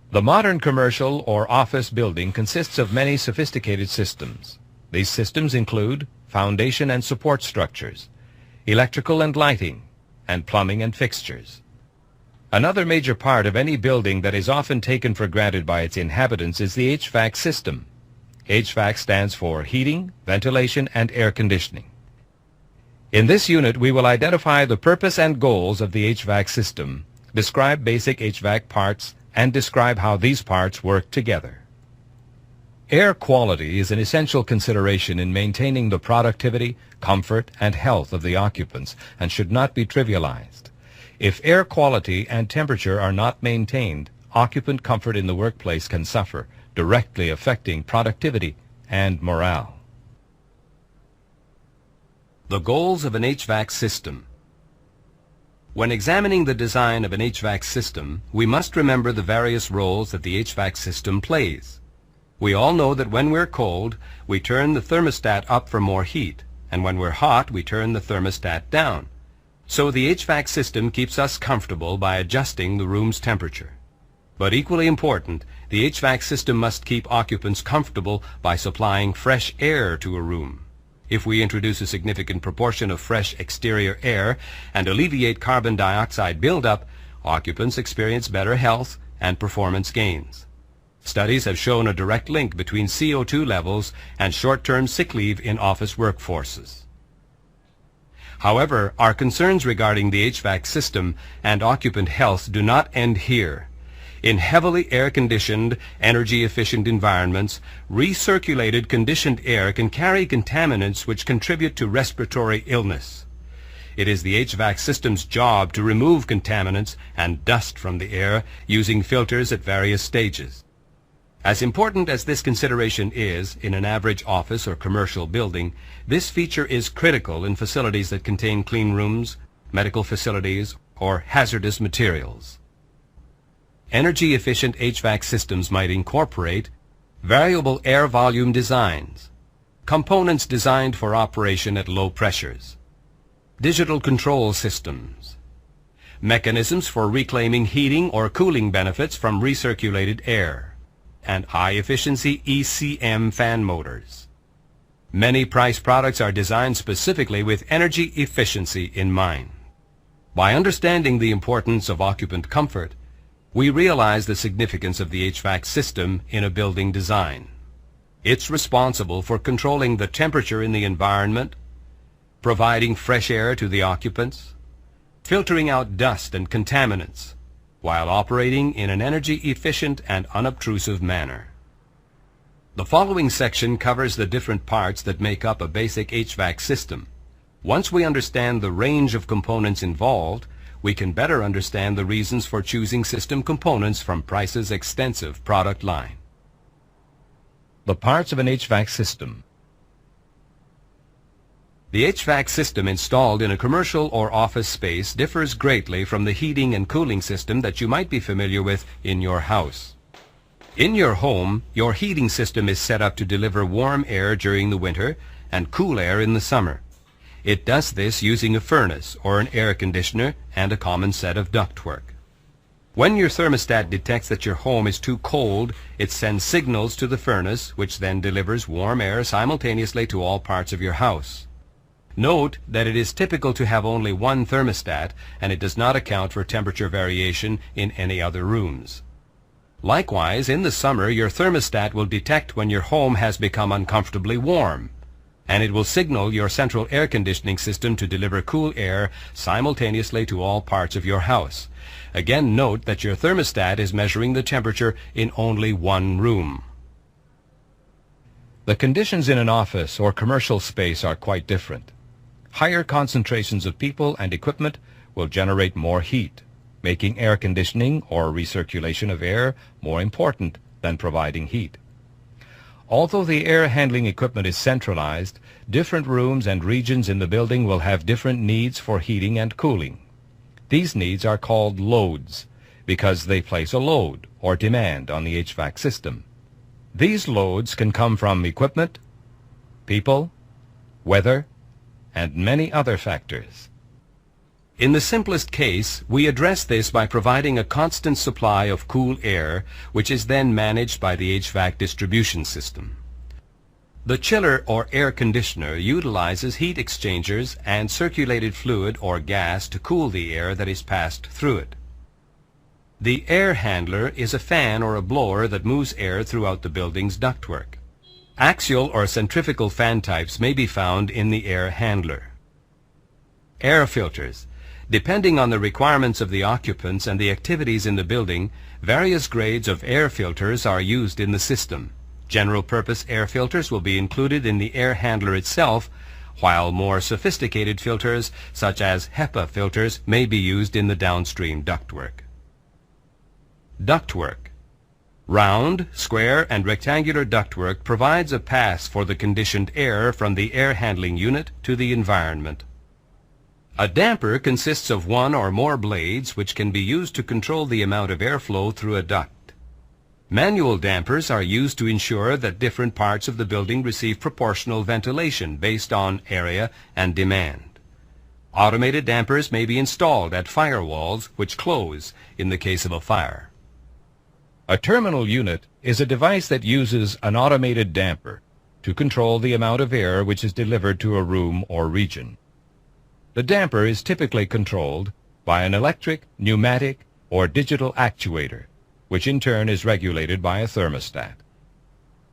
The modern commercial or office building consists of many sophisticated systems. These systems include foundation and support structures, electrical and lighting, and plumbing and fixtures. Another major part of any building that is often taken for granted by its inhabitants is the HVAC system. HVAC stands for heating, ventilation, and air conditioning. In this unit, we will identify the purpose and goals of the HVAC system, describe basic HVAC parts, and describe how these parts work together. Air quality is an essential consideration in maintaining the productivity, comfort, and health of the occupants and should not be trivialized. If air quality and temperature are not maintained, occupant comfort in the workplace can suffer, directly affecting productivity and morale. The goals of an HVAC system. When examining the design of an HVAC system, we must remember the various roles that the HVAC system plays. We all know that when we're cold, we turn the thermostat up for more heat, and when we're hot, we turn the thermostat down. So the HVAC system keeps us comfortable by adjusting the room's temperature. But equally important, the HVAC system must keep occupants comfortable by supplying fresh air to a room. If we introduce a significant proportion of fresh exterior air and alleviate carbon dioxide buildup, occupants experience better health and performance gains. Studies have shown a direct link between CO2 levels and short-term sick leave in office workforces. However, our concerns regarding the HVAC system and occupant health do not end here. In heavily air-conditioned, energy-efficient environments, recirculated conditioned air can carry contaminants which contribute to respiratory illness. It is the HVAC system's job to remove contaminants and dust from the air using filters at various stages. As important as this consideration is in an average office or commercial building, this feature is critical in facilities that contain clean rooms, medical facilities, or hazardous materials. Energy-efficient HVAC systems might incorporate variable air volume designs, components designed for operation at low pressures, digital control systems, mechanisms for reclaiming heating or cooling benefits from recirculated air, and high-efficiency ECM fan motors. Many price products are designed specifically with energy efficiency in mind. By understanding the importance of occupant comfort, we realize the significance of the HVAC system in a building design. It's responsible for controlling the temperature in the environment, providing fresh air to the occupants, filtering out dust and contaminants, while operating in an energy-efficient and unobtrusive manner. The following section covers the different parts that make up a basic HVAC system. Once we understand the range of components involved, we can better understand the reasons for choosing system components from Price's extensive product line. The parts of an HVAC system. The HVAC system installed in a commercial or office space differs greatly from the heating and cooling system that you might be familiar with in your house. In your home, your heating system is set up to deliver warm air during the winter and cool air in the summer. It does this using a furnace or an air conditioner and a common set of ductwork. When your thermostat detects that your home is too cold, it sends signals to the furnace, which then delivers warm air simultaneously to all parts of your house. Note that it is typical to have only one thermostat, and it does not account for temperature variation in any other rooms. Likewise, in the summer, your thermostat will detect when your home has become uncomfortably warm, and it will signal your central air conditioning system to deliver cool air simultaneously to all parts of your house. Again, note that your thermostat is measuring the temperature in only one room. The conditions in an office or commercial space are quite different. Higher concentrations of people and equipment will generate more heat, making air conditioning or recirculation of air more important than providing heat. Although the air handling equipment is centralized, different rooms and regions in the building will have different needs for heating and cooling. These needs are called loads because they place a load or demand on the HVAC system. These loads can come from equipment, people, weather, and many other factors. In the simplest case, we address this by providing a constant supply of cool air, which is then managed by the HVAC distribution system. The chiller or air conditioner utilizes heat exchangers and circulated fluid or gas to cool the air that is passed through it. The air handler is a fan or a blower that moves air throughout the building's ductwork. Axial or centrifugal fan types may be found in the air handler. Air filters. Depending on the requirements of the occupants and the activities in the building, various grades of air filters are used in the system. General-purpose air filters will be included in the air handler itself, while more sophisticated filters, such as HEPA filters, may be used in the downstream ductwork. Ductwork. Round, square, and rectangular ductwork provides a pass for the conditioned air from the air handling unit to the environment. A damper consists of one or more blades which can be used to control the amount of airflow through a duct. Manual dampers are used to ensure that different parts of the building receive proportional ventilation based on area and demand. Automated dampers may be installed at firewalls which close in the case of a fire. A terminal unit is a device that uses an automated damper to control the amount of air which is delivered to a room or region. The damper is typically controlled by an electric, pneumatic, or digital actuator, which in turn is regulated by a thermostat.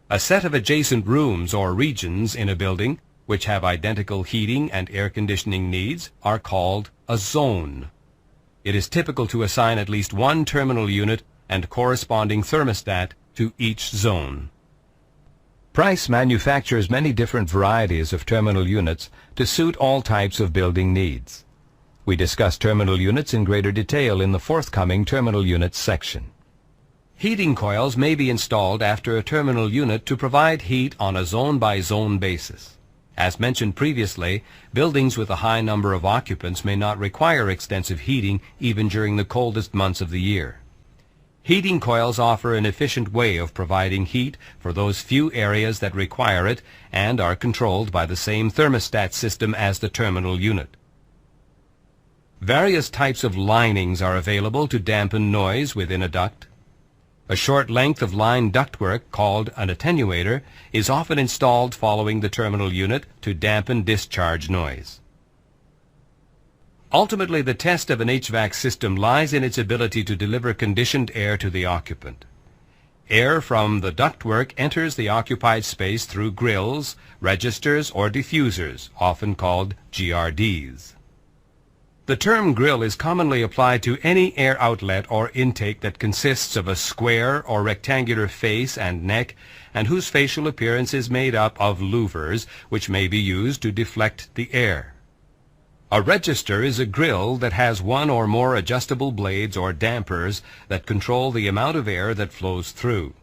A set of adjacent rooms or regions in a building which have identical heating and air conditioning needs are called a zone. It is typical to assign at least one terminal unit and corresponding thermostat to each zone. Price manufactures many different varieties of terminal units to suit all types of building needs. We discuss terminal units in greater detail in the forthcoming terminal units section. Heating coils may be installed after a terminal unit to provide heat on a zone-by-zone basis. As mentioned previously, buildings with a high number of occupants may not require extensive heating even during the coldest months of the year. Heating coils offer an efficient way of providing heat for those few areas that require it and are controlled by the same thermostat system as the terminal unit. Various types of linings are available to dampen noise within a duct. A short length of line ductwork, called an attenuator, is often installed following the terminal unit to dampen discharge noise. Ultimately, the test of an HVAC system lies in its ability to deliver conditioned air to the occupant. Air from the ductwork enters the occupied space through grills, registers, or diffusers, often called GRDs. The term grill is commonly applied to any air outlet or intake that consists of a square or rectangular face and neck and whose facial appearance is made up of louvers which may be used to deflect the air. A register is a grill that has one or more adjustable blades or dampers that control the amount of air that flows through.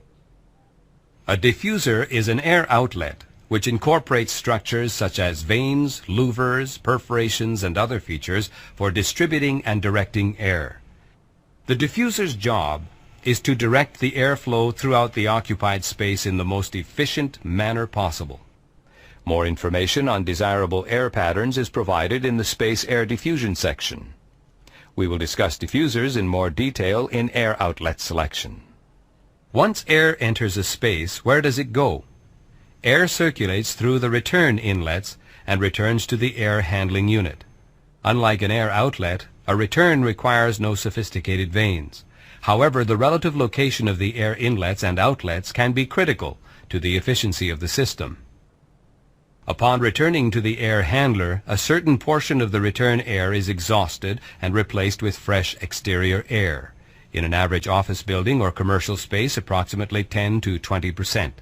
A diffuser is an air outlet which incorporates structures such as vanes, louvers, perforations, and other features for distributing and directing air. The diffuser's job is to direct the airflow throughout the occupied space in the most efficient manner possible. More information on desirable air patterns is provided in the Space Air Diffusion section. We will discuss diffusers in more detail in air outlet selection. Once air enters a space, where does it go? Air circulates through the return inlets and returns to the air handling unit. Unlike an air outlet, a return requires no sophisticated vanes. However, the relative location of the air inlets and outlets can be critical to the efficiency of the system. Upon returning to the air handler, a certain portion of the return air is exhausted and replaced with fresh exterior air. In an average office building or commercial space, approximately 10 to 20%.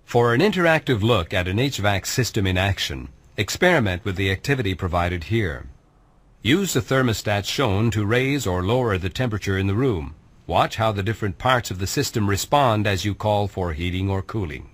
For an interactive look at an HVAC system in action, experiment with the activity provided here. Use the thermostat shown to raise or lower the temperature in the room. Watch how the different parts of the system respond as you call for heating or cooling.